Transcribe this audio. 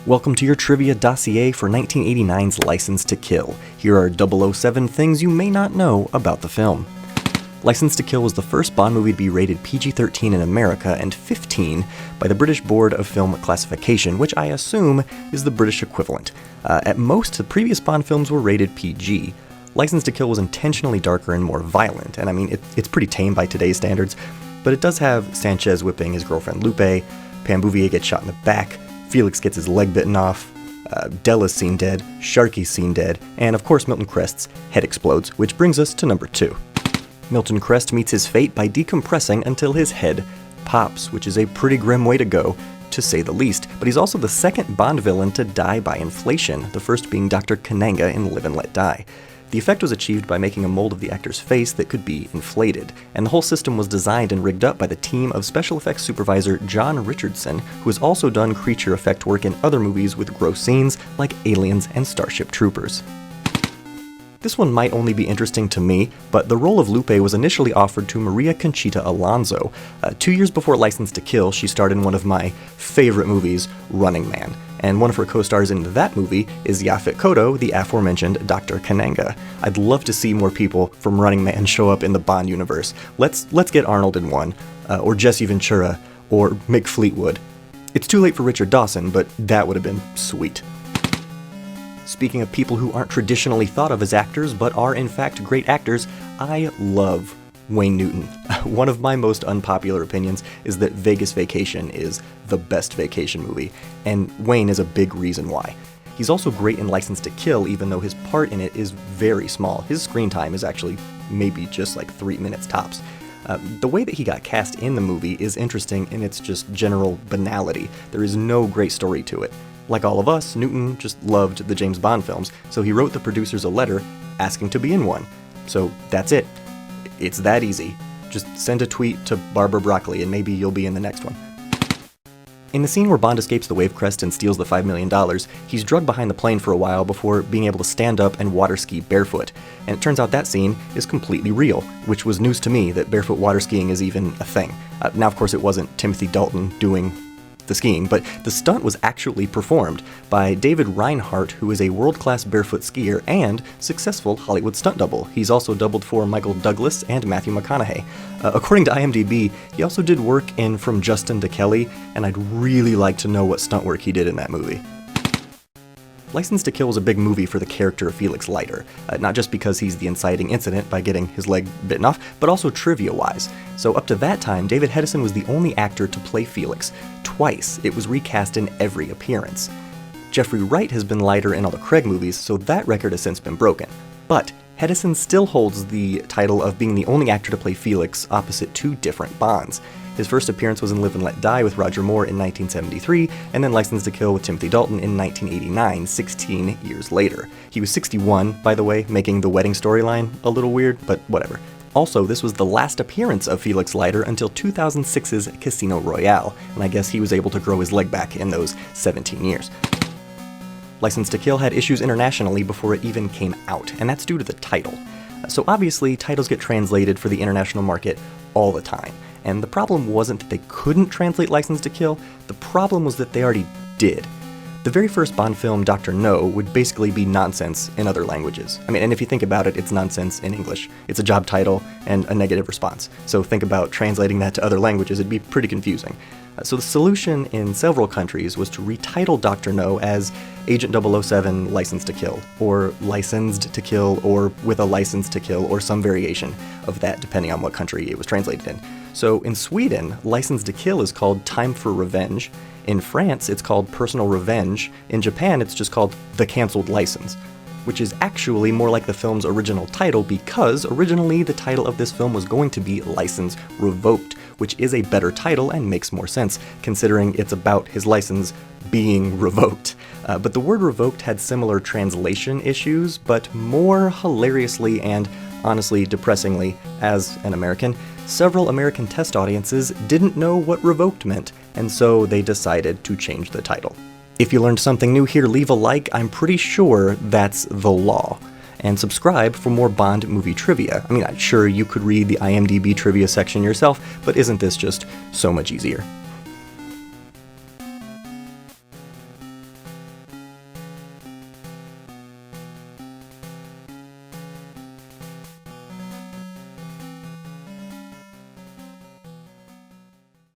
Welcome to your trivia dossier for 1989's License to Kill. Here are 007 things you may not know about the film. License to Kill was the first Bond movie to be rated PG-13 in America and 15 by the British Board of Film Classification, which I assume is the British equivalent. At most, the previous Bond films were rated PG. License to Kill was intentionally darker and more violent, and I mean, it's pretty tame by today's standards, but it does have Sanchez whipping his girlfriend Lupe, Pam Bouvier gets shot in the back, Felix gets his leg bitten off, Della's seen dead, Sharky's seen dead, and of course Milton Crest's head explodes, which brings us to number 2. Milton Crest meets his fate by decompressing until his head pops, which is a pretty grim way to go, to say the least, but he's also the second Bond villain to die by inflation, the first being Dr. Kananga in Live and Let Die. The effect was achieved by making a mold of the actor's face that could be inflated, and the whole system was designed and rigged up by the team of special effects supervisor John Richardson, who has also done creature effect work in other movies with gross scenes like Aliens and Starship Troopers. This one might only be interesting to me, but the role of Lupe was initially offered to Maria Conchita Alonso. 2 years before License to Kill, she starred in one of my favorite movies, Running Man, and one of her co-stars in that movie is Yaphet Kotto, the aforementioned Dr. Kananga. I'd love to see more people from Running Man show up in the Bond universe. Let's get Arnold in one, or Jesse Ventura, or Mick Fleetwood. It's too late for Richard Dawson, but that would have been sweet. Speaking of people who aren't traditionally thought of as actors, but are in fact great actors, I love Wayne Newton. One of my most unpopular opinions is that Vegas Vacation is the best vacation movie, and Wayne is a big reason why. He's also great in License to Kill, even though his part in it is very small. His screen time is actually maybe just like 3 minutes tops. The way that he got cast in the movie is interesting in its just general banality. There is no great story to it. Like all of us, Newton just loved the James Bond films, so he wrote the producers a letter asking to be in one. So that's it. It's that easy. Just send a tweet to Barbara Broccoli and maybe you'll be in the next one. In the scene where Bond escapes the Wave Crest and steals the $5 million, he's drugged behind the plane for a while before being able to stand up and water ski barefoot. And it turns out that scene is completely real, which was news to me that barefoot water skiing is even a thing. Now, of course, it wasn't Timothy Dalton doing the skiing, but the stunt was actually performed by David Reinhardt, who is a world-class barefoot skier and successful Hollywood stunt double. He's also doubled for Michael Douglas and Matthew McConaughey. According to IMDb, he also did work in From Justin to Kelly, and I'd really like to know what stunt work he did in that movie. License to Kill was a big movie for the character of Felix Leiter, not just because he's the inciting incident by getting his leg bitten off, but also trivia-wise. So up to that time, David Hedison was the only actor to play Felix. Twice, it was recast in every appearance. Jeffrey Wright has been Leiter in all the Craig movies, so that record has since been broken. But Hedison still holds the title of being the only actor to play Felix opposite 2 different Bonds. His first appearance was in Live and Let Die with Roger Moore in 1973, and then License to Kill with Timothy Dalton in 1989, 16 years later. He was 61, by the way, making the wedding storyline a little weird, but whatever. Also, this was the last appearance of Felix Leiter until 2006's Casino Royale, and I guess he was able to grow his leg back in those 17 years. License to Kill had issues internationally before it even came out, and that's due to the title. So obviously, titles get translated for the international market all the time. And the problem wasn't that they couldn't translate License to Kill, the problem was that they already did. The very first Bond film, Dr. No, would basically be nonsense in other languages. I mean, and if you think about it, it's nonsense in English. It's a job title and a negative response. So think about translating that to other languages, it'd be pretty confusing. So the solution in several countries was to retitle Dr. No as Agent 007 License to Kill, or Licensed to Kill, or With a License to Kill, or some variation of that depending on what country it was translated in. So in Sweden, License to Kill is called Time for Revenge. In France, it's called Personal Revenge. In Japan, it's just called The Cancelled License, which is actually more like the film's original title because originally the title of this film was going to be License Revoked, which is a better title and makes more sense considering it's about his license being revoked. But the word revoked had similar translation issues, but more hilariously and honestly depressingly, as an American, several American test audiences didn't know what revoked meant, and so they decided to change the title. If you learned something new here, leave a like. I'm pretty sure that's the law. And subscribe for more Bond movie trivia. I mean, I'm sure you could read the IMDb trivia section yourself, but isn't this just so much easier?